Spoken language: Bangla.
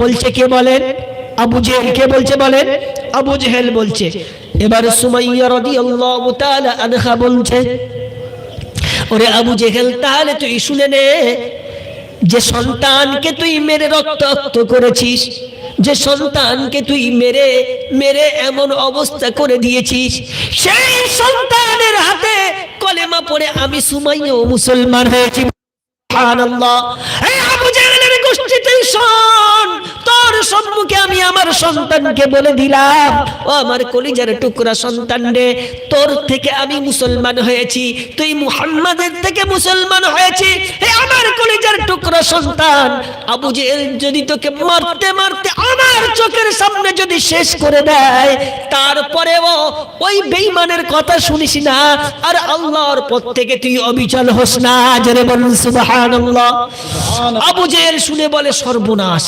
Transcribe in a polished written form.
বলছে কে বলেন? আবু জেহেল। কে বলছে বলেন? আবু জেহেল বলছে। এবার সুমাইয়া রাদিয়াল্লাহু তাআলা আনহা বলছে, ওরে আবু জেহেল, তাহলে তুই শুনে নে, যে সন্তানকে তুই মেরে রক্তাক্ত করেছিস, যে সন্তানকে তুই মেরে মেরে এমন অবস্থা করে দিয়েছিস, সেই সন্তানের হাতে কলেমা পড়ে আমি সুমাইয়া মুসলমান হয়েছি। সুবহানাল্লাহ। এই আবু জেহেলের গোষ্ঠী, তুই শোন, তোর সম্মুখে আমি আমার সন্তানকে বলে দিলাম, ও আমার কলিজার টুকরা সন্তান রে, তোর থেকে আমি মুসলমান হয়েছি, তুই মুহাম্মাদের থেকে মুসলমান হয়েছি। হে আমার কলিজার টুকরা সন্তান, আবু জেহেল যদি তোকে মারতে মারতে আমার চোখের সামনে যদি শেষ করে দেয়, তারপরেও ওই বেঈমানের কথা শুনিস না, আর আল্লাহর পথ থেকে তুই অবিচল হোস না। জোরে বলুন সুবহানাল্লাহ। আবু জেহেল শুনে বলে, সর্বনাশ,